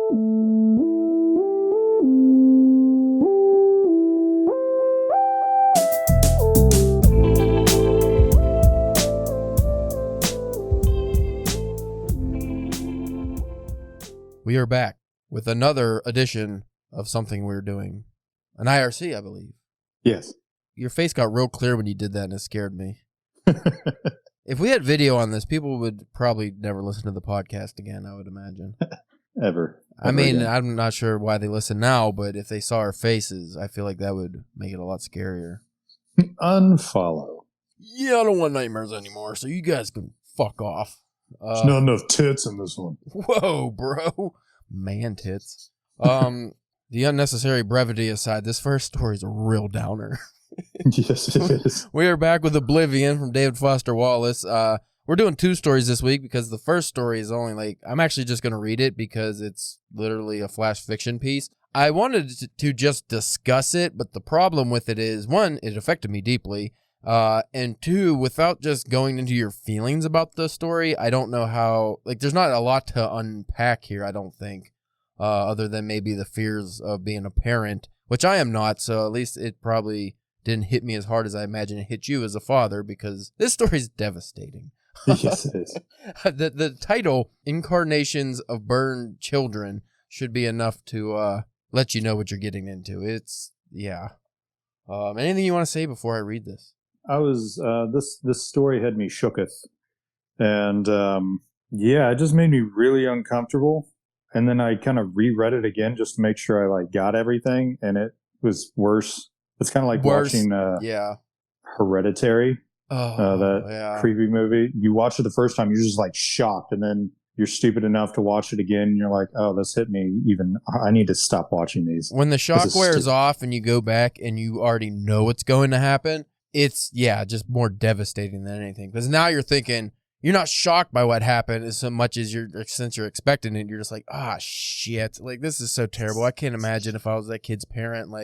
We are back with another edition of something we're doing. An IRC, I believe. Yes. Your face got real clear when you did that, and it scared me. If we had video on this, people would probably never listen to the podcast again, I would imagine. Ever I mean, again. I'm not sure why they listen now, but if they saw our faces, I feel like that would make it a lot scarier. Unfollow. Yeah, I don't want nightmares anymore, so you guys can fuck off. There's not enough tits in this one. Whoa, bro. Man tits. The unnecessary brevity aside, this first story is a real downer. Yes, it is. We are back with Oblivion from David Foster Wallace. We're doing two stories this week because the first story is only I'm actually just going to read it because it's literally a flash fiction piece. I wanted to just discuss it, but the problem with it is, one, it affected me deeply. And two, without just going into your feelings about the story, I don't know how, there's not a lot to unpack here, I don't think, other than maybe the fears of being a parent, which I am not, so at least it probably didn't hit me as hard as I imagine it hit you as a father, because this story is devastating. Yes, it is. The title, Incarnations of Burned Children, should be enough to let you know what you're getting into. It's, yeah. Anything you want to say before I read this? I was, this story had me shooketh. And, yeah, it just made me really uncomfortable. And then I kind of reread it again just to make sure I, got everything. And it was worse. It's kind of like watching, Hereditary. Creepy movie. You watch it the first time, you're just, shocked. And then you're stupid enough to watch it again. And you're like, oh, this hit me even. I need to stop watching these. When the shock wears off and you go back and you already know what's going to happen, it's, just more devastating than anything. Because now you're thinking, you're not shocked by what happened as so much as since you're expecting it, you're just like, shit. This is so terrible. I can't imagine if I was that kid's parent.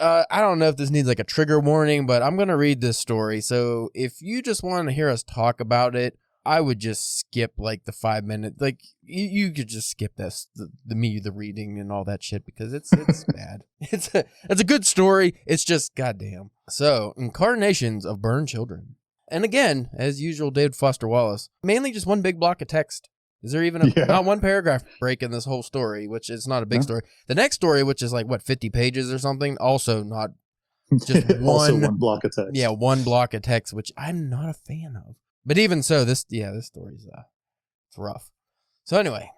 I don't know if this needs a trigger warning, but I'm going to read this story. So if you just want to hear us talk about it, I would just skip the 5 minutes. You could just skip this, the reading and all that shit, because it's bad. It's a good story. It's just goddamn. So, Incarnations of Burned Children. And again, as usual, David Foster Wallace, mainly just one big block of text. Is there even not one paragraph break in this whole story, which is not a big story. The next story, which is 50 pages or something, also not just also one block of text. Yeah, one block of text, which I'm not a fan of. But even so, this story's it's rough. So anyway,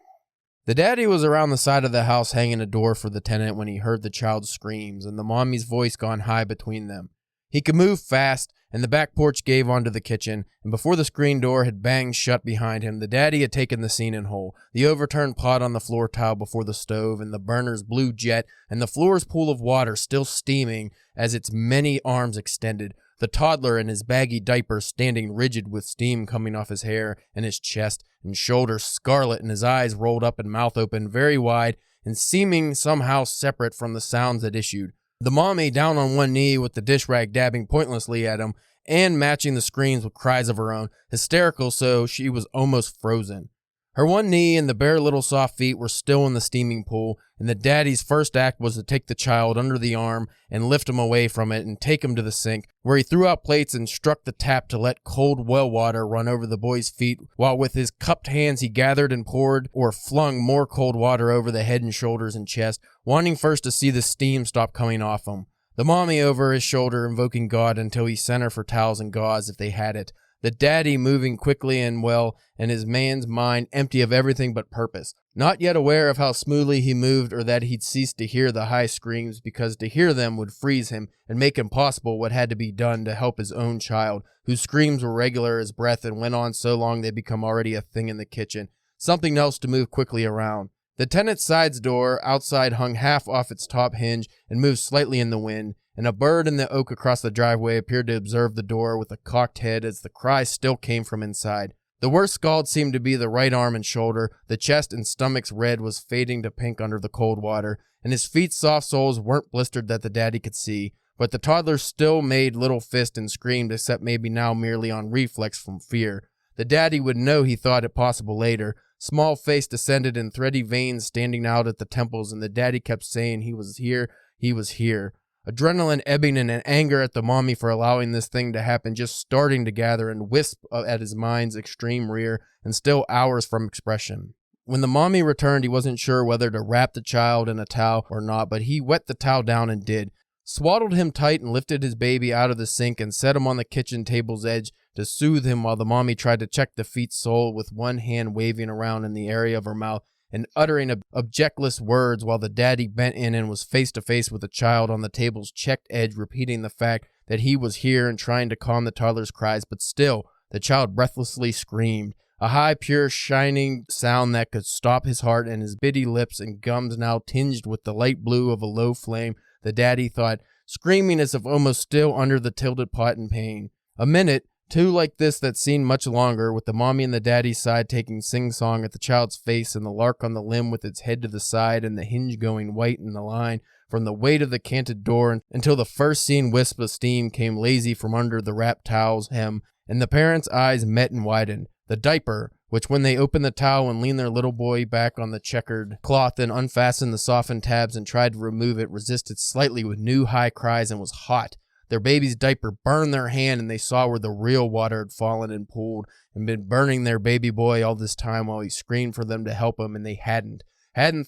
the daddy was around the side of the house hanging a door for the tenant when he heard the child's screams and the mommy's voice gone high between them. He could move fast, and the back porch gave onto the kitchen, and before the screen door had banged shut behind him, the daddy had taken the scene in whole. The overturned pot on the floor tile before the stove, and the burner's blue jet, and the floor's pool of water still steaming as its many arms extended. The toddler in his baggy diaper standing rigid with steam coming off his hair and his chest and shoulders scarlet, and his eyes rolled up and mouth open very wide and seeming somehow separate from the sounds that issued. The mommy down on one knee with the dish rag dabbing pointlessly at him and matching the screams with cries of her own, hysterical so she was almost frozen. Her one knee and the bare little soft feet were still in the steaming pool, and the daddy's first act was to take the child under the arm and lift him away from it and take him to the sink, where he threw out plates and struck the tap to let cold well water run over the boy's feet, while with his cupped hands he gathered and poured or flung more cold water over the head and shoulders and chest, wanting first to see the steam stop coming off him. The mommy over his shoulder invoking God until he sent her for towels and gauze if they had it. The daddy moving quickly and well, and his man's mind empty of everything but purpose. Not yet aware of how smoothly he moved or that he'd ceased to hear the high screams, because to hear them would freeze him and make impossible what had to be done to help his own child, whose screams were regular as breath and went on so long they become already a thing in the kitchen. Something else to move quickly around. The tenant's side's door outside hung half off its top hinge and moved slightly in the wind, and a bird in the oak across the driveway appeared to observe the door with a cocked head as the cry still came from inside. The worst scald seemed to be the right arm and shoulder. The chest and stomach's red was fading to pink under the cold water, and his feet's soft soles weren't blistered that the daddy could see, but the toddler still made little fist and screamed, except maybe now merely on reflex from fear. The daddy would know he thought it possible later, Small face descended and thready veins standing out at the temples, and the daddy kept saying he was here, he was here. Adrenaline ebbing and an anger at the mommy for allowing this thing to happen just starting to gather and wisp at his mind's extreme rear, and still hours from expression. When the mommy returned, he wasn't sure whether to wrap the child in a towel or not, but he wet the towel down and did. Swaddled him tight and lifted his baby out of the sink and set him on the kitchen table's edge to soothe him while the mommy tried to check the feet's sole with one hand waving around in the area of her mouth and uttering objectless words while the daddy bent in and was face to face with the child on the table's checked edge, repeating the fact that he was here and trying to calm the toddler's cries, but still the child breathlessly screamed. A high, pure, shining sound that could stop his heart, and his bitty lips and gums now tinged with the light blue of a low flame, the daddy thought, screaming as if almost still under the tilted pot in pain. A minute, two like this that seemed much longer, with the mommy and the daddy's side taking sing-song at the child's face and the lark on the limb with its head to the side and the hinge going white in the line from the weight of the canted door until the first seen wisp of steam came lazy from under the wrapped towel's hem, and the parents' eyes met and widened. The diaper, which when they opened the towel and leaned their little boy back on the checkered cloth and unfastened the softened tabs and tried to remove it, resisted slightly with new high cries and was hot. Their baby's diaper burned their hand, and they saw where the real water had fallen and pooled and been burning their baby boy all this time while he screamed for them to help him, and they hadn't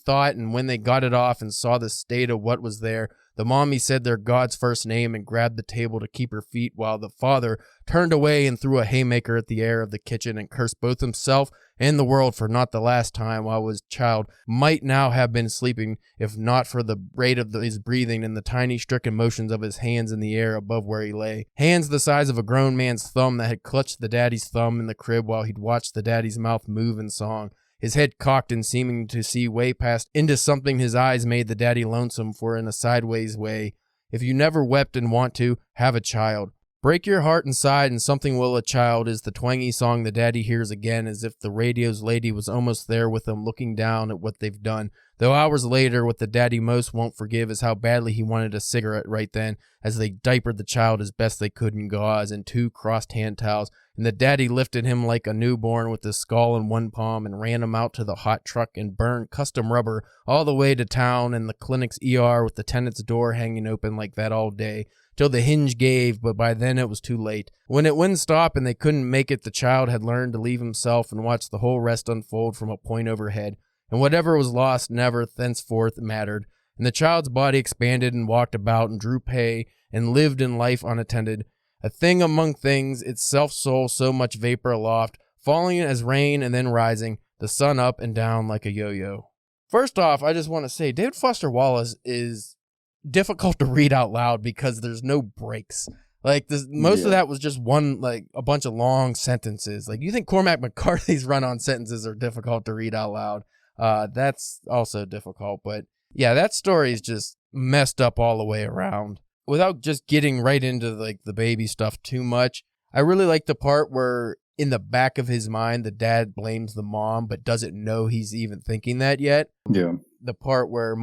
thought, and when they got it off and saw the state of what was there, the mommy said their God's first name and grabbed the table to keep her feet while the father turned away and threw a haymaker at the air of the kitchen and cursed both himself and the world for not the last time while his child might now have been sleeping if not for the rate of his breathing and the tiny stricken motions of his hands in the air above where he lay. Hands the size of a grown man's thumb that had clutched the daddy's thumb in the crib while he'd watched the daddy's mouth move in song. His head cocked and seeming to see way past into something his eyes made the daddy lonesome for in a sideways way. If you never wept and want to, have a child. Break your heart inside and something will a child is the twangy song the daddy hears again as if the radio's lady was almost there with him looking down at what they've done. Though hours later, what the daddy most won't forgive is how badly he wanted a cigarette right then as they diapered the child as best they could in gauze and two crossed hand towels, and the daddy lifted him like a newborn with his skull in one palm and ran him out to the hot truck and burned custom rubber all the way to town and the clinic's ER with the tenant's door hanging open like that all day, till the hinge gave, but by then it was too late. When it wouldn't stop and they couldn't make it, the child had learned to leave himself and watch the whole rest unfold from a point overhead, and whatever was lost never thenceforth mattered, and the child's body expanded and walked about and drew pay and lived in life unattended, a thing among things, its self-soul so much vapor aloft, falling as rain and then rising, the sun up and down like a yo-yo. First off, I just want to say David Foster Wallace is difficult to read out loud because there's no breaks. Like most of that was just one, like a bunch of long sentences. Like you think Cormac McCarthy's run-on sentences are difficult to read out loud. That's also difficult, but yeah, that story is just messed up all the way around. Without just getting right into like the baby stuff too much, I really like the part where in the back of his mind, the dad blames the mom, but doesn't know he's even thinking that yet. Yeah. The part where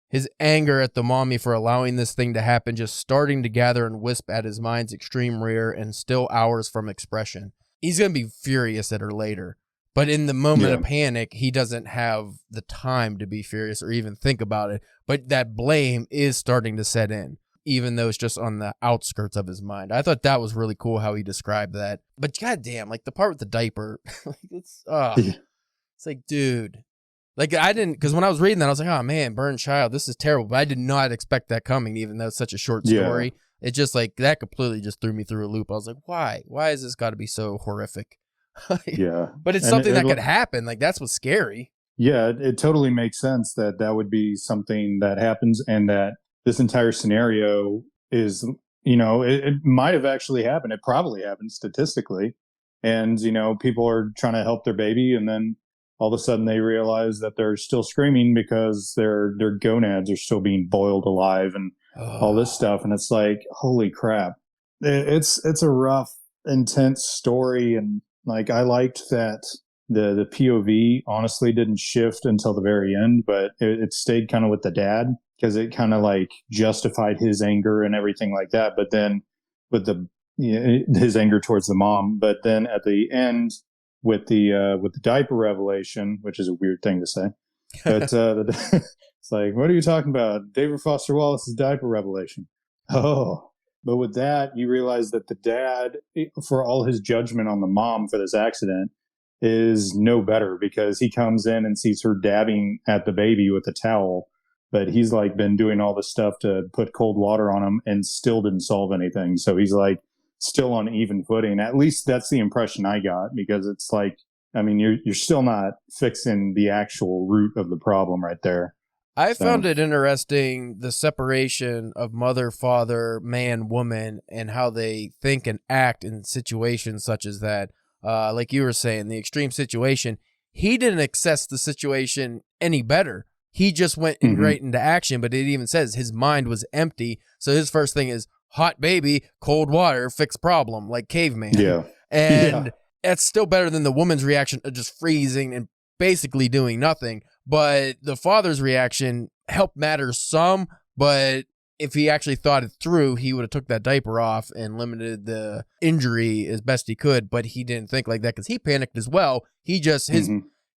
his anger at the mommy for allowing this thing to happen just starting to gather and wisp at his mind's extreme rear and still hours from expression. He's going to be furious at her later. But in the moment of panic, he doesn't have the time to be furious or even think about it. But that blame is starting to set in, even though it's just on the outskirts of his mind. I thought that was really cool how he described that. But goddamn, like the part with the diaper, it's like, dude. Like I didn't, because when I was reading that, I was like, oh man, burned child, this is terrible. But I did not expect that coming, even though it's such a short story. Yeah. It just like, that completely just threw me through a loop. I was like, why? Why has this got to be so horrific? Yeah. But it's something that could happen. Like that's what's scary. Yeah, it totally makes sense that would be something that happens and that this entire scenario is, it might have actually happened. It probably happened statistically. And, people are trying to help their baby and then all of a sudden they realize that they're still screaming because their gonads are still being boiled alive and all this stuff. And it's like, holy crap. It's a rough, intense story. And like, I liked that the POV honestly didn't shift until the very end, but it stayed kind of with the dad because it kind of like justified his anger and everything like that. But then with his anger towards the mom, but then at the end, with the diaper revelation, which is a weird thing to say. But it's like, what are you talking about? David Foster Wallace's diaper revelation. Oh, but with that, you realize that the dad, for all his judgment on the mom for this accident, is no better, because he comes in and sees her dabbing at the baby with a towel, but he's like been doing all this stuff to put cold water on him and still didn't solve anything. So he's like still on even footing. At least that's the impression I got, because it's like, I mean, you're still not fixing the actual root of the problem right there. I found it interesting, the separation of mother, father, man, woman, and how they think and act in situations such as that. Like you were saying, the extreme situation, he didn't assess the situation any better. He just went right into action, but it even says his mind was empty. So his first thing is hot baby, cold water, fix problem, like caveman. Yeah. And that's still better than the woman's reaction of just freezing and basically doing nothing. But the father's reaction helped matters some, but if he actually thought it through, he would have took that diaper off and limited the injury as best he could. But he didn't think like that because he panicked as well. He just,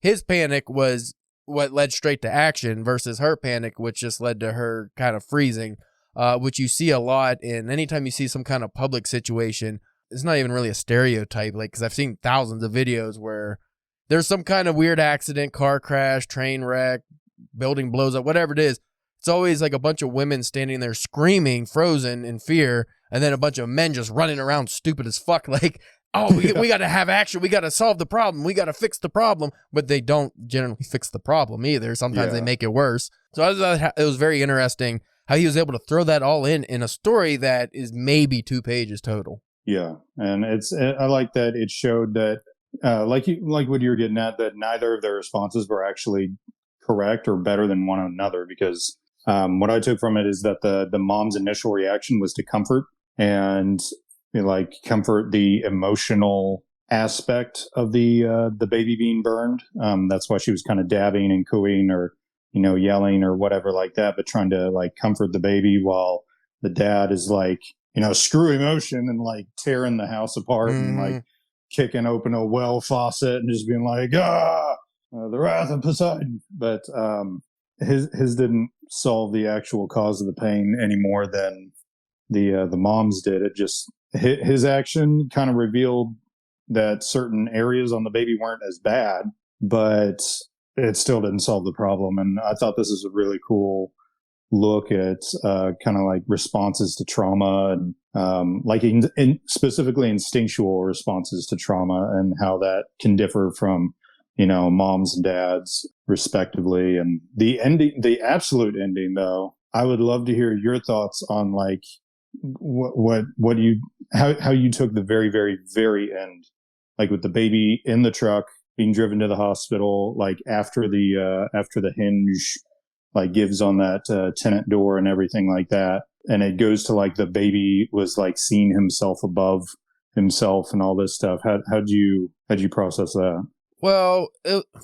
his panic was what led straight to action versus her panic, which just led to her kind of freezing, which you see a lot in anytime you see some kind of public situation. It's not even really a stereotype, like, because I've seen thousands of videos where there's some kind of weird accident, car crash, train wreck, building blows up, whatever it is. It's always like a bunch of women standing there screaming, frozen in fear, and then a bunch of men just running around stupid as fuck, like, oh, we got to have action. We got to solve the problem. We got to fix the problem. But they don't generally fix the problem either. Sometimes they make it worse. So I thought it was very interesting how he was able to throw that all in a story that is maybe 2 pages total. Yeah, and I like that it showed that, like what you were getting at, that neither of their responses were actually correct or better than one another, because what I took from it is that the mom's initial reaction was to comfort and like comfort the emotional aspect of the baby being burned. That's why she was kind of dabbing and cooing or yelling or whatever like that, but trying to like comfort the baby, while the dad is like, screw emotion and like tearing the house apart and like kicking open a well faucet and just being like, the wrath of Poseidon. But his didn't solve the actual cause of the pain any more than the mom's did. It just, his action kind of revealed that certain areas on the baby weren't as bad, but it still didn't solve the problem. And I thought this is a really cool look at kind of like responses to trauma and like specifically instinctual responses to trauma and how that can differ from moms and dads respectively. And the ending, the absolute ending, though, I would love to hear your thoughts on like how you took the very, very, very end, like with the baby in the truck being driven to the hospital, like after the hinge like gives on that tenant door and everything like that. And it goes to like the baby was like seeing himself above himself and all this stuff. How'd you process that? Well,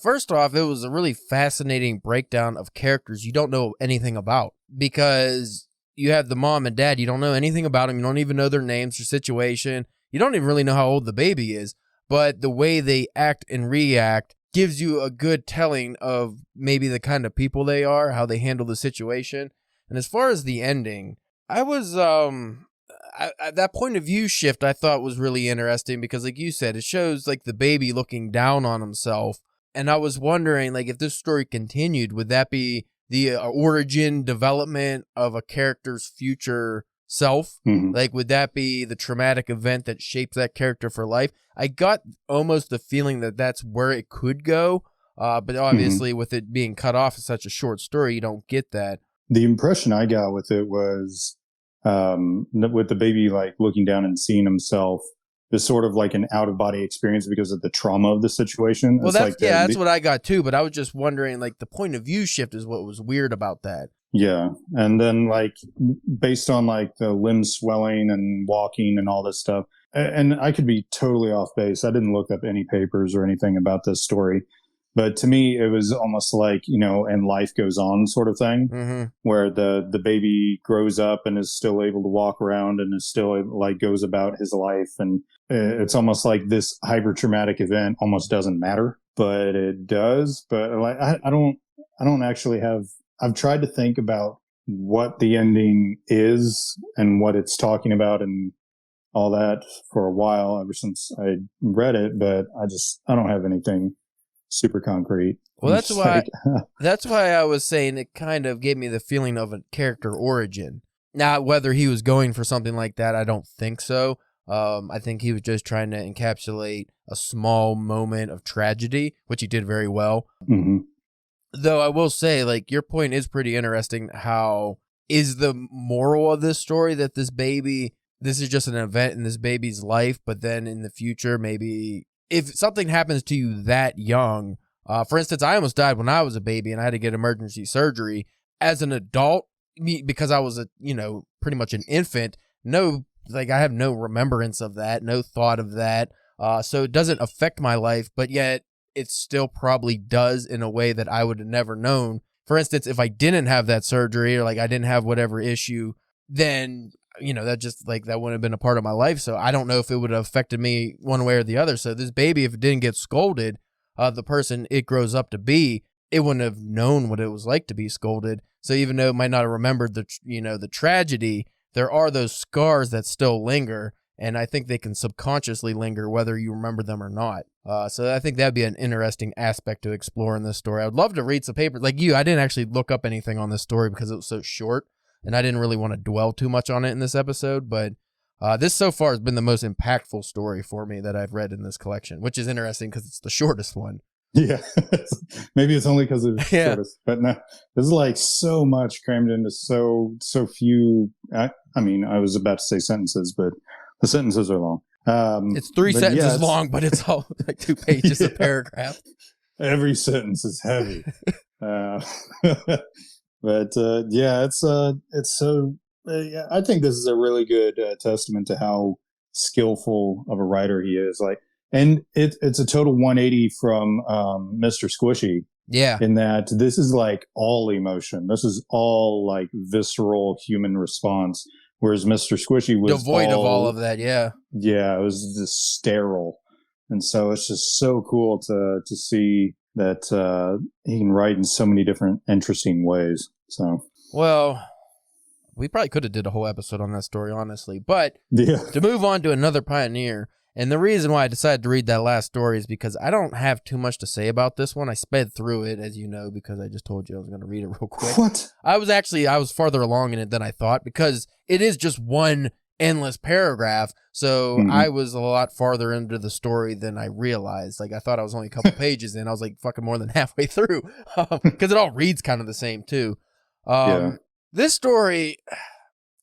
first off, it was a really fascinating breakdown of characters you don't know anything about, because you have the mom and dad. You don't know anything about them. You don't even know their names or situation. You don't even really know how old the baby is, but the way they act and react gives you a good telling of maybe the kind of people they are, how they handle the situation. And as far as the ending, I was, that point of view shift I thought was really interesting, because like you said, it shows like the baby looking down on himself. And I was wondering, like, if this story continued, would that be the origin development of a character's future self? Like, would that be the traumatic event that shapes that character for life? I got almost the feeling that that's where it could go, but obviously with it being cut off in such a short story, you don't get that. The impression I got with it was with the baby like looking down and seeing himself, is sort of like an out-of-body experience because of the trauma of the situation. Well, that's what I got too, but I was just wondering, like, the point of view shift is what was weird about that. Yeah, and then like based on like the limb swelling and walking and all this stuff, and I could be totally off base. I didn't look up any papers or anything about this story, But to me, it was almost like, and life goes on sort of thing, where the baby grows up and is still able to walk around and is still like goes about his life. And it's almost like this hyper traumatic event almost doesn't matter, but it does. But like, I don't actually have, I've tried to think about what the ending is and what it's talking about and all that for a while ever since I read it, but I don't have anything super concrete. Well, that's why I was saying it kind of gave me the feeling of a character origin. Now, whether he was going for something like that, I don't think so. I think he was just trying to encapsulate a small moment of tragedy, which he did very well. Mm-hmm. Though I will say, like, your point is pretty interesting. How is the moral of this story that this is just an event in this baby's life, but then in the future, maybe if something happens to you that young, for instance, I almost died when I was a baby and I had to get emergency surgery. As an adult, because I was pretty much an infant, I have no remembrance of that, no thought of that. So it doesn't affect my life, but yet it still probably does in a way that I would have never known. For instance, if I didn't have that surgery or like I didn't have whatever issue, then that just like that wouldn't have been a part of my life. So I don't know if it would have affected me one way or the other. So this baby, if it didn't get scolded, the person it grows up to be, it wouldn't have known what it was like to be scolded. So even though it might not have remembered the tragedy, there are those scars that still linger. And I think they can subconsciously linger whether you remember them or not. So I think that'd be an interesting aspect to explore in this story. I would love to read some papers. Like you, I didn't actually look up anything on this story because it was so short. And I didn't really want to dwell too much on it in this episode. But this so far has been the most impactful story for me that I've read in this collection, which is interesting because it's the shortest one. Yeah. Maybe it's only because it's shortest. But no, there's like so much crammed into so few. I was about to say sentences, but the sentences are long. It's 3 sentences long, but it's all like 2 pages a paragraph. Every sentence is heavy. But it's so. I think this is a really good testament to how skillful of a writer he is. Like, and it's a total 180 from Mr. Squishy. Yeah. In that this is like all emotion. This is all like visceral human response. Whereas Mr. Squishy was devoid of all of that. Yeah. Yeah, it was just sterile, and so it's just so cool to see that he can write in so many different interesting ways. So, well, we probably could have did a whole episode on that story, honestly. But to move on to another pioneer, and the reason why I decided to read that last story is because I don't have too much to say about this one. I sped through it, as you know, because I just told you I was going to read it real quick. What? I was farther along in it than I thought because it is just one endless paragraph. So I was a lot farther into the story than I realized. Like I thought I was only a couple pages in. I was like fucking more than halfway through because it all reads kind of the same too. This story,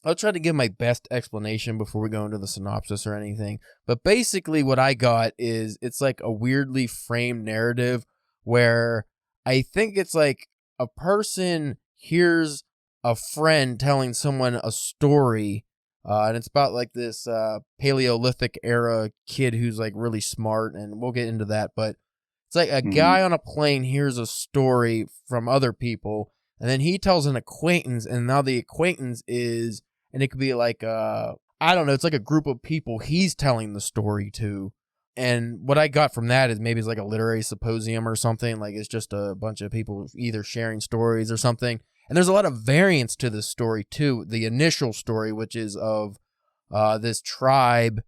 I'll try to give my best explanation before we go into the synopsis or anything. But basically what I got is it's like a weirdly framed narrative where I think it's like a person hears a friend telling someone a story. And it's about like this Paleolithic era kid who's like really smart, and we'll get into that. But it's like a guy on a plane hears a story from other people, and then he tells an acquaintance, and now the acquaintance is, and it could be like I don't know, it's like a group of people he's telling the story to. And what I got from that is maybe it's like a literary symposium or something. Like it's just a bunch of people either sharing stories or something. And there's a lot of variance to this story, too. The initial story, which is of this tribe,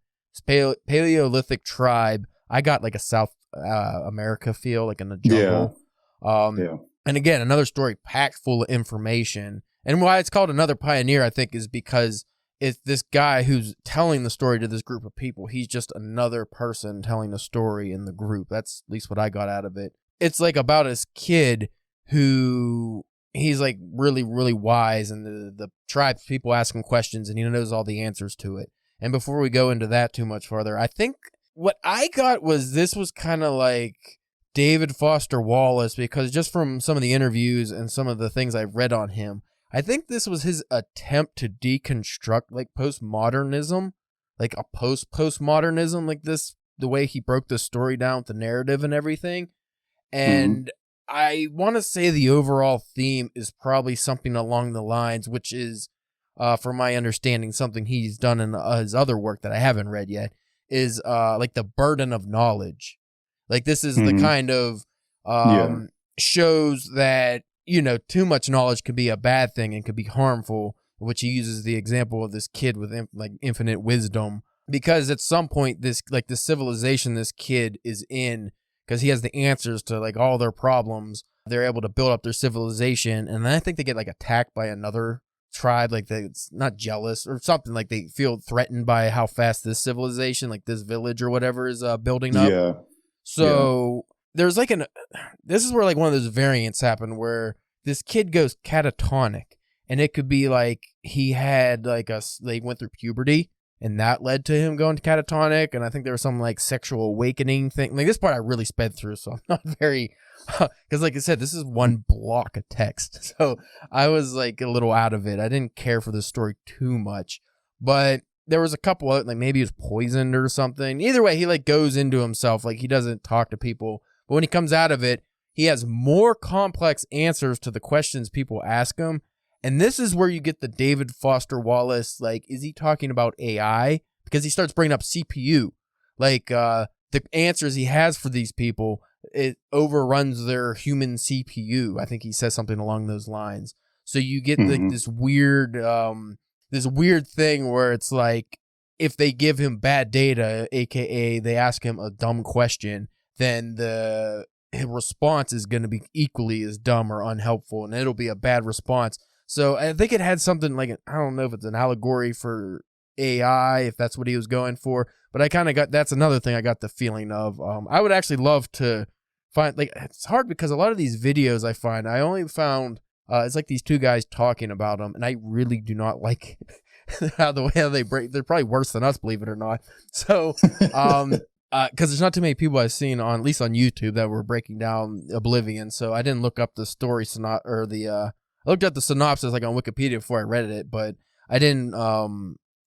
this Paleolithic tribe. I got like a South America feel, like in the jungle. And again, another story packed full of information. And why it's called Another Pioneer, I think, is because it's this guy who's telling the story to this group of people. He's just another person telling the story in the group. That's at least what I got out of it. It's like about this kid who... he's like really, really wise, and the tribe's people ask him questions, and he knows all the answers to it. And before we go into that too much further, I think what I got was this was kind of like David Foster Wallace, because just from some of the interviews and some of the things I've read on him, I think this was his attempt to deconstruct like post-modernism, like a post-postmodernism, like this, the way he broke the story down with the narrative and everything. And I want to say the overall theme is probably something along the lines, which is, from my understanding, something he's done in his other work that I haven't read yet, is like the burden of knowledge. Like this is the kind of shows that, you know, too much knowledge could be a bad thing and could be harmful, which he uses the example of this kid with like infinite wisdom, because at some point this like the civilization this kid is in, because he has the answers to like all their problems, they're able to build up their civilization, and then I think they get like attacked by another tribe, like it's not jealous or something, like they feel threatened by how fast this civilization, like this village or whatever, is building up. So there's like this is where like one of those variants happen where this kid goes catatonic, and it could be like he had like they went through puberty and that led to him going catatonic, and I think there was some like sexual awakening thing. Like this part I really sped through, so I'm not very, because like I said, this is one block of text, so I was like a little out of it. I didn't care for the story too much, but there was a couple of, like maybe he was poisoned or something. Either way, he like goes into himself, like he doesn't talk to people, but when he comes out of it, he has more complex answers to the questions people ask him. And this is where you get the David Foster Wallace, like, is he talking about AI? Because he starts bringing up CPU. Like, the answers he has for these people, it overruns their human CPU. I think he says something along those lines. So you get like this weird thing where it's like, if they give him bad data, aka they ask him a dumb question, then his response is going to be equally as dumb or unhelpful, and it'll be a bad response. So I think it had something like, I don't know if it's an allegory for AI, if that's what he was going for, but I kind of that's another thing I got the feeling of. I would actually love to find, like, it's hard because a lot of these videos I only found, it's like these two guys talking about them, and I really do not like the way they break. They're probably worse than us, believe it or not. So, because there's not too many people I've seen at least on YouTube that were breaking down Oblivion, so I didn't look up the story I looked at the synopsis like on Wikipedia before I read it, but I didn't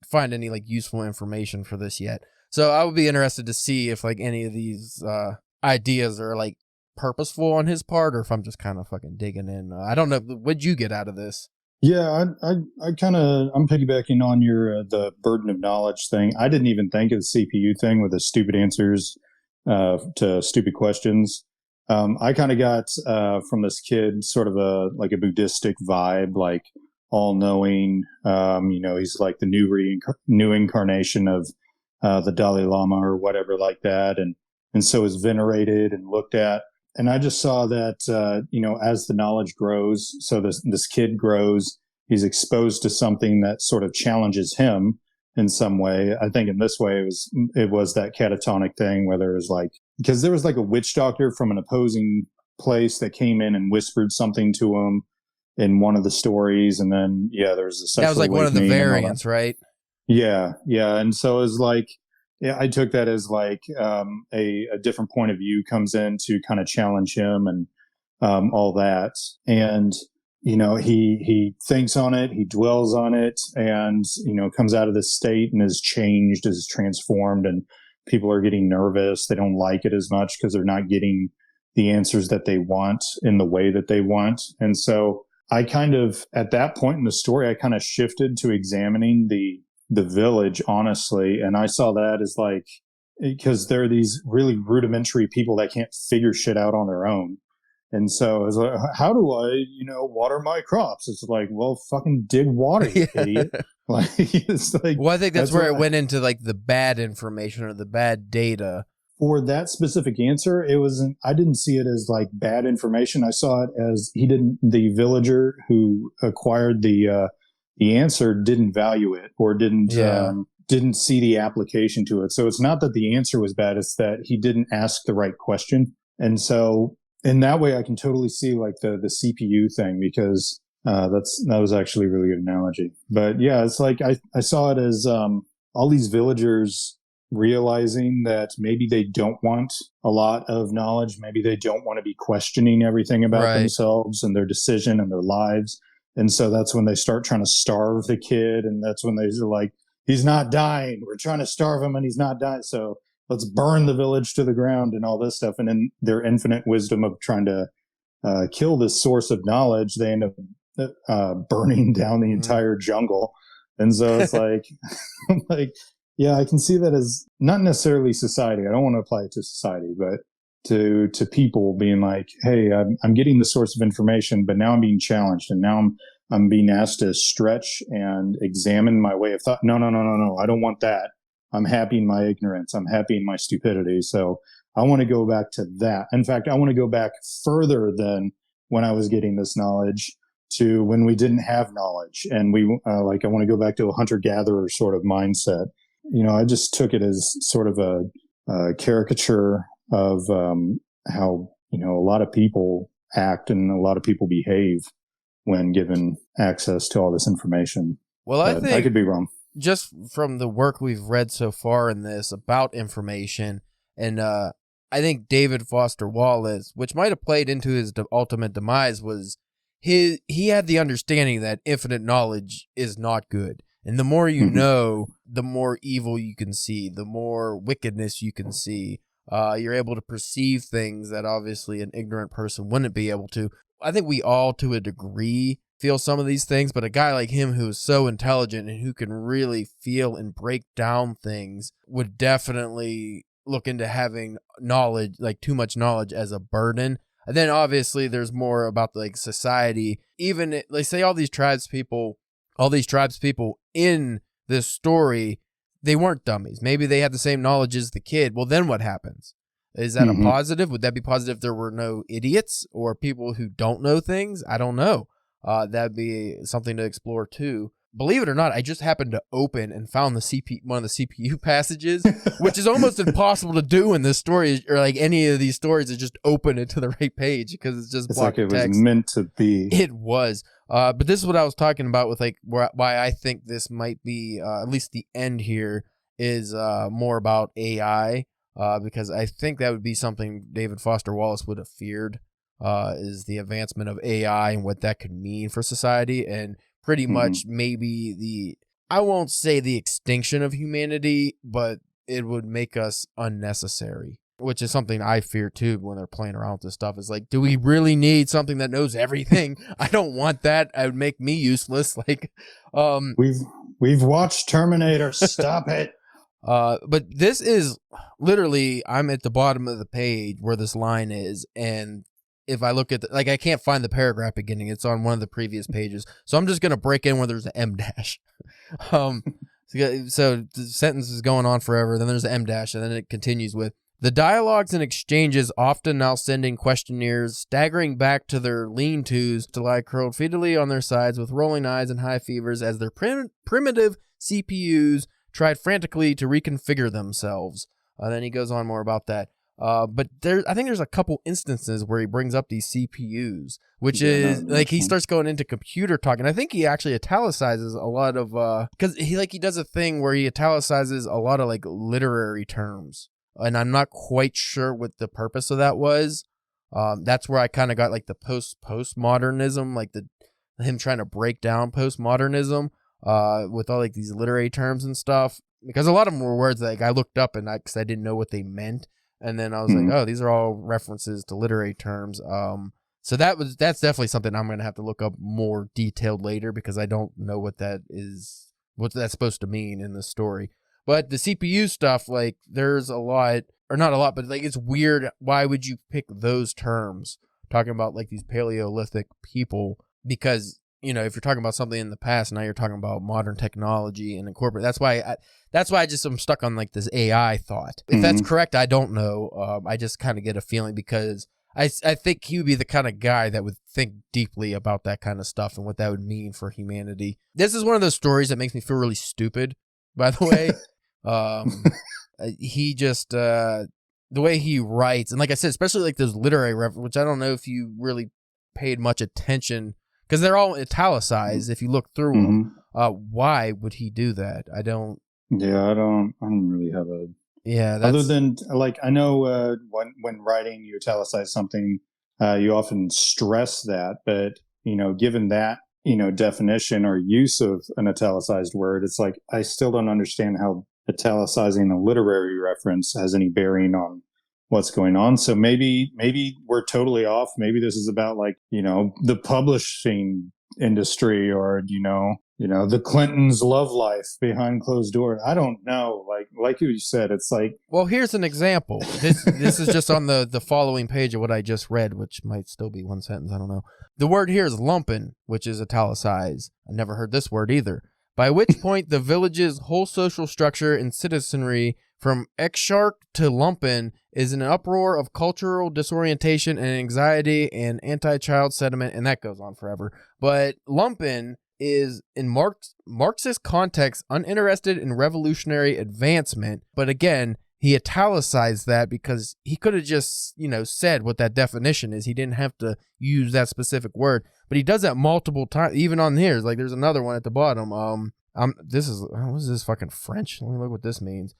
find any like useful information for this yet. So I would be interested to see if like any of these ideas are like purposeful on his part, or if I'm just kind of fucking digging in. I don't know. What'd you get out of this? Yeah, I'm piggybacking on your the burden of knowledge thing. I didn't even think of the CPU thing with the stupid answers to stupid questions. I kind of got from this kid sort of a Buddhistic vibe, like all knowing. He's like the new incarnation of the Dalai Lama or whatever like that, and so is venerated and looked at. And I just saw that as the knowledge grows, so this kid grows, he's exposed to something that sort of challenges him in some way. I think in this way it was that catatonic thing where there was like, because there was like a witch doctor from an opposing place that came in and whispered something to him in one of the stories, and then there was a sexual that was like one of the variants, right? Yeah, and so it was like, I took that as like a different point of view comes in to kind of challenge him and all that, and he thinks on it, he dwells on it, and comes out of this state and is changed, is transformed, and people are getting nervous. They don't like it as much because they're not getting the answers that they want in the way that they want. And so I kind of, at that point in the story, I kind of shifted to examining the village, honestly. And I saw that as like, because there are these really rudimentary people that can't figure shit out on their own. And so it's like, how do I, water my crops? It's like, well, fucking dig water, you idiot. Like, it's like, well, I think that's where it went into like the bad information or the bad data. For that specific answer, I didn't see it as like bad information. I saw it as the villager who acquired the answer didn't value it or didn't see the application to it. So it's not that the answer was bad, it's that he didn't ask the right question. And so in that way, I can totally see like the CPU thing, because that was actually a really good analogy. But yeah, it's like I saw it as all these villagers realizing that maybe they don't want a lot of knowledge. Maybe they don't want to be questioning everything about themselves and their decision and their lives. And so that's when they start trying to starve the kid. And that's when they're like, he's not dying. We're trying to starve him and he's not dying. So let's burn the village to the ground and all this stuff. And in their infinite wisdom of trying to kill this source of knowledge, they end up burning down the entire jungle. And so it's like, like, yeah, I can see that as not necessarily society. I don't want to apply it to society, but to people being like, hey, I'm getting the source of information, but now I'm being challenged, and now I'm being asked to stretch and examine my way of thought. No, I don't want that. I'm happy in my ignorance. I'm happy in my stupidity. So I want to go back to that. In fact, I want to go back further than when I was getting this knowledge to when we didn't have knowledge. And we I want to go back to a hunter-gatherer sort of mindset. I just took it as sort of a caricature of how, a lot of people act and a lot of people behave when given access to all this information. Well, I think I could be wrong. Just from the work we've read so far in this about information, and I think David Foster Wallace, which might have played into his ultimate demise, was he had the understanding that infinite knowledge is not good. And the more you know, the more evil you can see, the more wickedness you can see. You're able to perceive things that obviously an ignorant person wouldn't be able to. I think we all, to a degree, feel some of these things, but a guy like him who is so intelligent and who can really feel and break down things would definitely look into having knowledge, like too much knowledge, as a burden. And then obviously there's more about like society. Even like say all these tribes people in this story, they weren't dummies. Maybe they had the same knowledge as the kid. Well, then what happens? Is that a positive? Would that be positive if there were no idiots or people who don't know things? I don't know. That'd be something to explore too. Believe it or not, I just happened to open and found one of the CPU passages, which is almost impossible to do in this story, or like any of these stories, is just open it to the right page because it's just block like it text. was meant to be. It was. But this is what I was talking about with like why I think this might be, at least the end here, is more about AI, because I think that would be something David Foster Wallace would have feared, is the advancement of AI and what that could mean for society, and pretty much maybe I won't say the extinction of humanity, but it would make us unnecessary, which is something I fear too when they're playing around with this stuff. Is like, do we really need something that knows everything? I don't want that. It would make me useless. Like, we've watched Terminator. Stop it. But this is literally, I'm at the bottom of the page where this line is, and if I look at I can't find the paragraph beginning. It's on one of the previous pages. So I'm just going to break in where there's an M dash. So the sentence is going on forever. Then there's an M dash, and then it continues with, the dialogues and exchanges often now sending questionnaires staggering back to their lean-tos to lie curled featally on their sides with rolling eyes and high fevers as their primitive CPUs tried frantically to reconfigure themselves. Then he goes on more about that. But I think there's a couple instances where he brings up these CPUs, which is like he starts going into computer talk, and I think he actually italicizes a lot of because he does a thing where he italicizes a lot of like literary terms, and I'm not quite sure what the purpose of that was. That's where I kind of got like the post-modernism, like him trying to break down postmodernism with all like these literary terms and stuff, because a lot of them were words that like I looked up and because I didn't know what they meant. And then I was like, oh, these are all references to literary terms. So that's definitely something I'm going to have to look up more detailed later, because I don't know what that's supposed to mean in the story. But the CPU stuff, like there's a lot, or not a lot, but like it's weird. Why would you pick those terms talking about like these Paleolithic people? Because, if you're talking about something in the past, now you're talking about modern technology and incorporate. That's why I just am stuck on like this AI thought. If that's correct, I don't know. I just kind of get a feeling, because I think he would be the kind of guy that would think deeply about that kind of stuff and what that would mean for humanity. This is one of those stories that makes me feel really stupid, by the way. He just, the way he writes, and like I said, especially like those literary references, which I don't know if you really paid much attention, because they're all italicized if you look through them. Why would he do that? I don't. Yeah, I don't really have a. Yeah, other than like I know when writing you italicize something, you often stress that, but given that definition or use of an italicized word, it's like I still don't understand how italicizing a literary reference has any bearing on what's going on. So maybe we're totally off. Maybe this is about like, the publishing industry, or, the Clintons' love life behind closed doors. I don't know. Like you said, it's like, well, here's an example. This is just on the following page of what I just read, which might still be one sentence. I don't know. The word here is lumpen, which is italicized. I never heard this word either. By which point the village's whole social structure and citizenry, from exarch to lumpen, is in an uproar of cultural disorientation and anxiety and anti-child sentiment, and that goes on forever. But lumpen is, in Marxist context, uninterested in revolutionary advancement. But again, he italicized that because he could have just, said what that definition is. He didn't have to use that specific word. But he does that multiple times, even on here. Like, there's another one at the bottom. What is this, fucking French? Let me look what this means.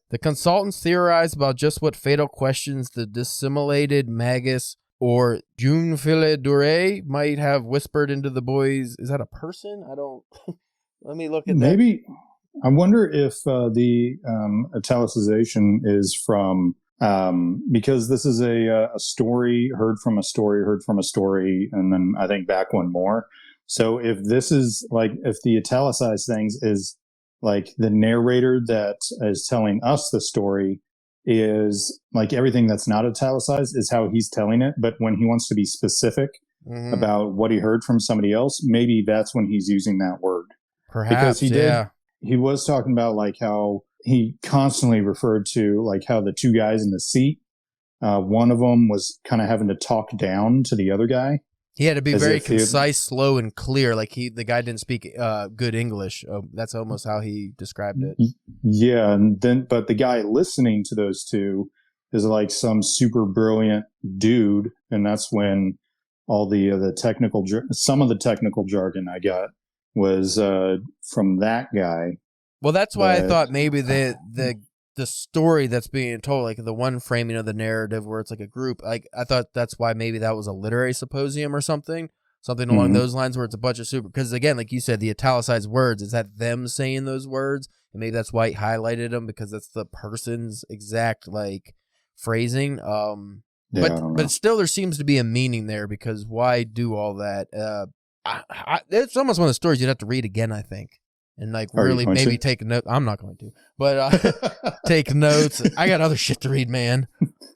The consultants theorized about just what fatal questions the dissimulated Magus or June Dure might have whispered into the boys. Is that a person? I don't. Let me look at that. Maybe. I wonder if the italicization is from because this is a story heard from a story, and then I think back one more. So if this is like, if the italicized things is like the narrator that is telling us the story is like, everything that's not italicized is how he's telling it. But when he wants to be specific about what he heard from somebody else, maybe that's when he's using that word. Perhaps, because he was talking about like how he constantly referred to like how the two guys in the seat, one of them was kind of having to talk down to the other guy. He had to be very concise, slow, and clear. Like the guy didn't speak good English. That's almost how he described it. Yeah, but the guy listening to those two is like some super brilliant dude, and that's when all some of the technical jargon I got was from that guy. Well, that's why I thought maybe the story that's being told, like the one framing of the narrative where it's like a group, like I thought that's why maybe that was a literary symposium or something along those lines, where it's a bunch of because again, like you said, the italicized words, is that them saying those words, and maybe that's why he highlighted them, because that's the person's exact like phrasing. But still there seems to be a meaning there, because why do all that? It's almost one of the stories you'd have to read again, I think. And like really maybe take a note. I'm not going to, but take notes. I got other shit to read, man.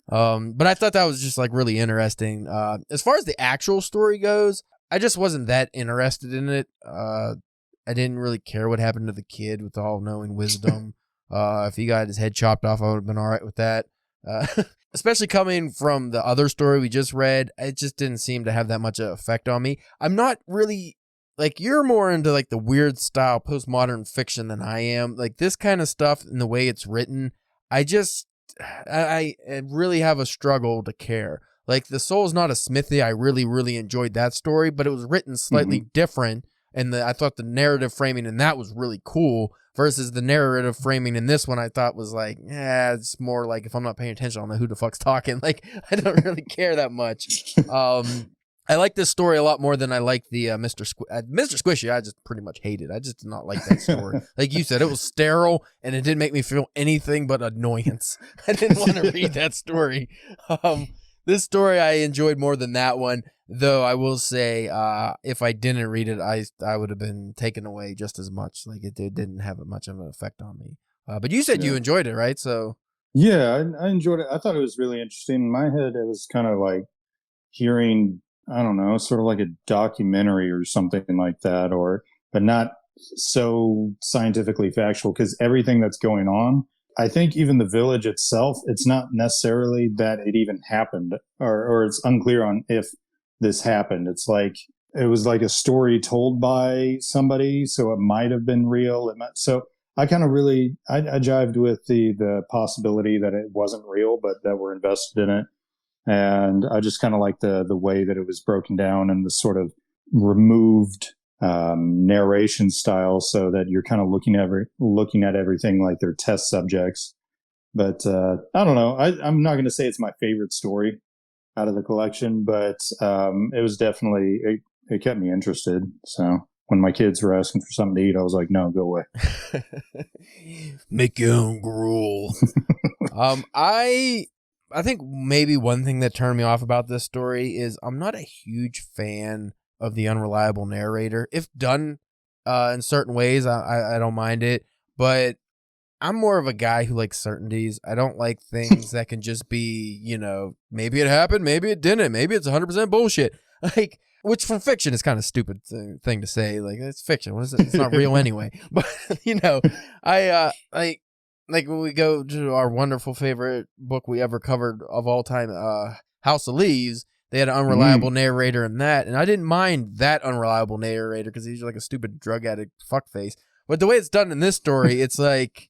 But I thought that was just like really interesting. As far as the actual story goes, I just wasn't that interested in it. I didn't really care what happened to the kid with all-knowing wisdom. If he got his head chopped off, I would have been all right with that. Especially coming from the other story we just read, it just didn't seem to have that much effect on me. I'm not really... Like, you're more into, like, the weird style postmodern fiction than I am. Like, this kind of stuff and the way it's written, I really have a struggle to care. Like, The Soul's Not a Smithy, I really, really enjoyed that story, but it was written slightly different, and I thought the narrative framing in that was really cool, versus the narrative framing in this one I thought was like, it's more like, if I'm not paying attention, I don't know who the fuck's talking. Like, I don't really care that much. I like this story a lot more than I like the Mr. Squishy. I just pretty much hated. I just did not like that story. Like you said, it was sterile, and it didn't make me feel anything but annoyance. I didn't want to read that story. This story I enjoyed more than that one, though I will say if I didn't read it, I would have been taken away just as much. Like it didn't have much of an effect on me. But you said you enjoyed it, right? So yeah, I enjoyed it. I thought it was really interesting. In my head, it was kind of like hearing, I don't know, sort of like a documentary or something like that, but not so scientifically factual, because everything that's going on, I think even the village itself, it's not necessarily that it even happened, or it's unclear on if this happened. It's like, it was like a story told by somebody, so it might have been real. So I kind of really, I jived with the possibility that it wasn't real, but that we're invested in it. And I just kind of like the way that it was broken down, and the sort of removed narration style, so that you're kind of looking at everything like they're test subjects. But I don't know. I'm not going to say it's my favorite story out of the collection, but it was definitely, it kept me interested. So when my kids were asking for something to eat, I was like, no, go away. Make your own gruel. I think maybe one thing that turned me off about this story is I'm not a huge fan of the unreliable narrator. If done in certain ways, I don't mind it, but I'm more of a guy who likes certainties. I don't like things that can just be, maybe it happened, maybe it didn't, maybe it's 100% bullshit. Like, which from fiction is kind of stupid thing to say. Like, it's fiction. What is it? It's not real anyway. But I like when we go to our wonderful favorite book we ever covered of all time, House of Leaves. They had an unreliable narrator in that, and I didn't mind that unreliable narrator because he's like a stupid drug addict fuckface. But the way it's done in this story, it's like,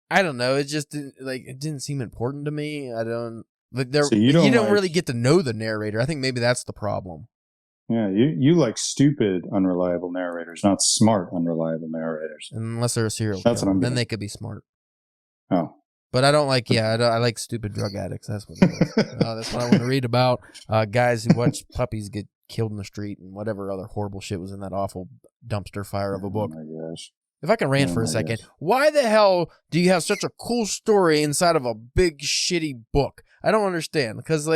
I don't know. It just didn't seem important to me. I don't like there. So you don't really get to know the narrator. I think maybe that's the problem. Yeah, you like stupid unreliable narrators, not smart unreliable narrators. Unless they're a serial killer, then they could be smart. Oh, but I don't like. Yeah, I like stupid drug addicts. That's what it is. That's what I want to read about. Guys who watch puppies get killed in the street and whatever other horrible shit was in that awful dumpster fire of a book. Oh my gosh. If I can rant for a second, why the hell do you have such a cool story inside of a big shitty book? I don't understand. Because,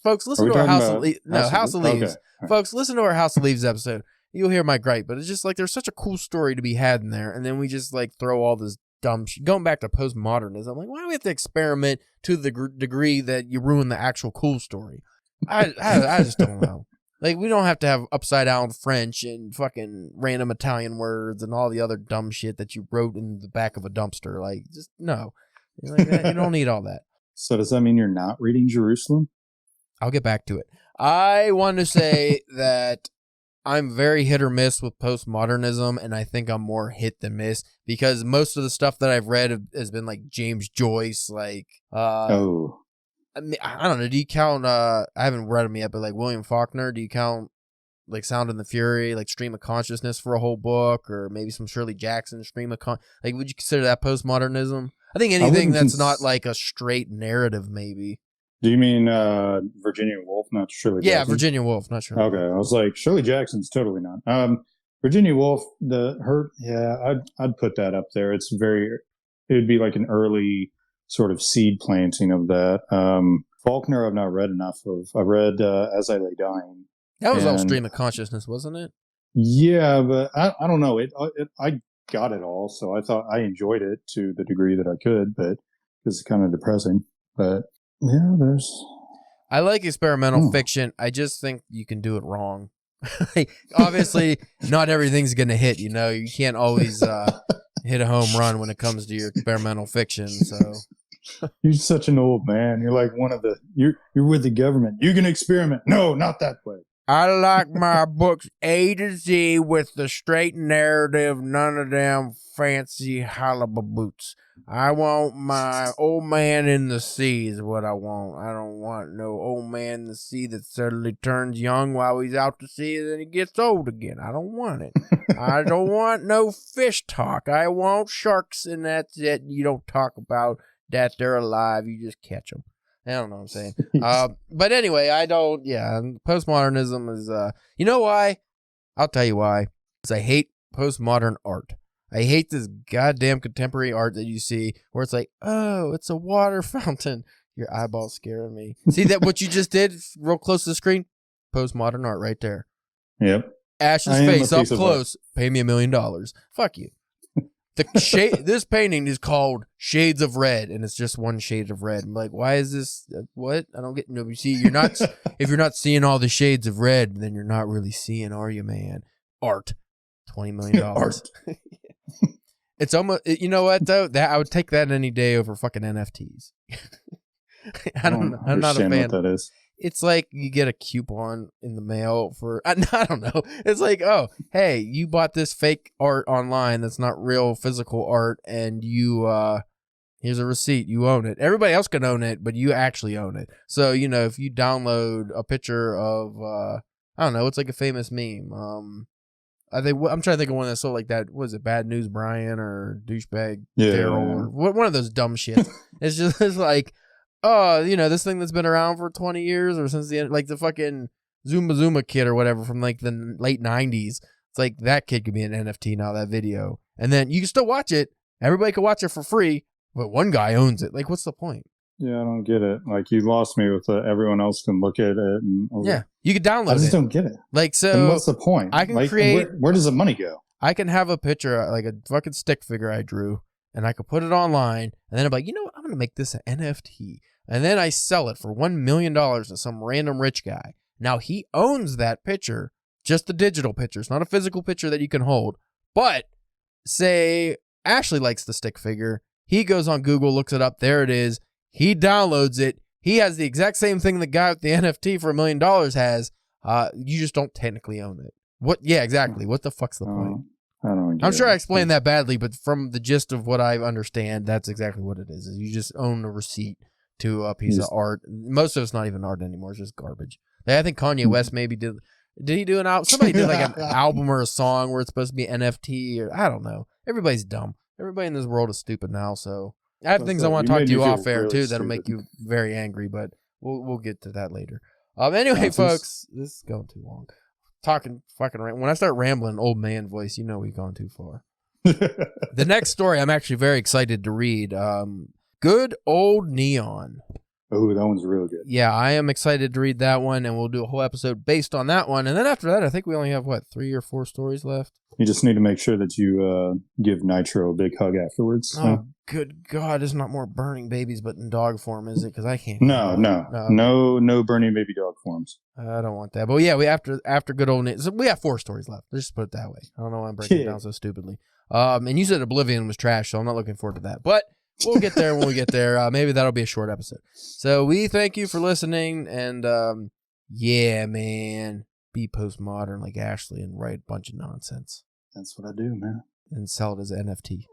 folks, listen to our House of Leaves. No, House of Leaves. Okay. Folks, listen to our House of Leaves episode. You'll hear my gripe, but it's just there's such a cool story to be had in there, and then we just throw all this dumb shit. Going back to postmodernism, I'm like, why do we have to experiment to the degree that you ruin the actual cool story? I just don't know. We don't have to have upside down French and fucking random Italian words and all the other dumb shit that you wrote in the back of a dumpster. Just no. You don't need all that. So does that mean you're not reading Jerusalem? I'll get back to it. I want to say that I'm very hit or miss with postmodernism, and I think I'm more hit than miss because most of the stuff that I've read has been James Joyce, I don't know. Do you count? I haven't read them yet, but William Faulkner. Do you count Sound and the Fury, Stream of Consciousness for a whole book, or maybe some Shirley Jackson Stream of would you consider that postmodernism? I think anything that's not a straight narrative, maybe. Do you mean Virginia Woolf, not Shirley Jackson? Yeah, Virginia Woolf, not Shirley. Okay, I was like, Shirley Jackson's totally not. Virginia Woolf, I'd put that up there. It would be an early sort of seed planting of that. Faulkner, I've not read enough of. I read As I Lay Dying. That was all Stream of Consciousness, wasn't it? Yeah, but I don't know. I got it all, so I thought I enjoyed it to the degree that I could, but it's kind of depressing. But yeah, I like experimental fiction. I just think you can do it wrong. Obviously, not everything's going to hit. You can't always hit a home run when it comes to your experimental fiction. So you're such an old man. You're like one of the you're with the government. You can experiment. No, not that way. I like my books A to Z with the straight narrative, none of them fancy halababoots. I want my old man in the sea is what I want. I don't want no old man in the sea that suddenly turns young while he's out to sea and then he gets old again. I don't want it. I don't want no fish talk. I want sharks and that's it. You don't talk about that they're alive. You just catch them. I don't know what I'm saying. But anyway, postmodernism is, you know why? I'll tell you why. Because I hate postmodern art. I hate this goddamn contemporary art that you see where it's oh, it's a water fountain. Your eyeball's scaring me. See that what you just did real close to the screen? Postmodern art right there. Yep. Ash's face up close. Pay me $1 million. Fuck you. This painting is called Shades of Red, and it's just one shade of red. I'm like, why is this? What? I don't get. No, you see, you're not. If you're not seeing all the shades of red, then you're not really seeing, are you, man? Art, $20 million. Art. It's almost. You know what though? That I would take that any day over fucking NFTs. I don't know. I'm not a fan. What that is. It's like you get a coupon in the mail for, I don't know. It's oh, hey, you bought this fake art online that's not real physical art, and you, here's a receipt. You own it. Everybody else can own it, but you actually own it. So, if you download a picture of, I don't know, it's a famous meme. I'm trying to think of one that's so that. Was it Bad News Brian or Douchebag Daryl or one of those dumb shit? It's just oh, this thing that's been around for 20 years or since the end, the fucking Zuma Zuma kid or whatever from the late 90s. It's like that kid could be an NFT now, that video. And then you can still watch it. Everybody can watch it for free, but one guy owns it. Like, what's the point? Yeah, I don't get it. Like, you lost me with everyone else can look at it. And Yeah, you could download it. I just don't get it. Like, so. And what's the point? I can like, create. Where does the money go? I can have a picture, like a fucking stick figure I drew, and I could put it online, and then I'm like, you know what? I'm going to make this an NFT. And then I sell it for $1 million to some random rich guy. Now, he owns that picture, just the digital picture. It's not a physical picture that you can hold. But say Ashley likes the stick figure. He goes on Google, looks it up. There it is. He downloads it. He has the exact same thing the guy with the NFT for $1 million has. You just don't technically own it. What? Yeah, exactly. What the fuck's the point? I don't get I'm sure it. I explained that badly, but from the gist of what I understand, that's exactly what it is you just own a receipt to a piece of art. Most of it's not even art anymore. It's just garbage. I think Kanye West maybe did he do an album? Somebody did like an album or a song where it's supposed to be NFT or I don't know. Everybody's dumb. Everybody in this world is stupid now, so I have things I want to talk to you off air too that'll make you very angry, but we'll get to that later. Anyway, folks, this is going too long. Talking fucking when I start rambling old man voice, you know we've gone too far. The next story I'm actually very excited to read. Good Old Neon. Oh, that one's really good. Yeah, I am excited to read that one, and we'll do a whole episode based on that one. And then after that, I think we only have, 3 or 4 stories left? You just need to make sure that you give Nitro a big hug afterwards. Oh, good God. It's not more burning babies, but in dog form, is it? Because I can't. No burning baby dog forms. I don't want that. But yeah, after Good Old Neon, so we have 4 stories left. Let's just put it that way. I don't know why I'm breaking it down so stupidly. And you said Oblivion was trash, so I'm not looking forward to that. But we'll get there when we get there. Maybe that'll be a short episode. So we thank you for listening. And yeah, man, be postmodern like Ashley and write a bunch of nonsense. That's what I do, man. And sell it as an NFT.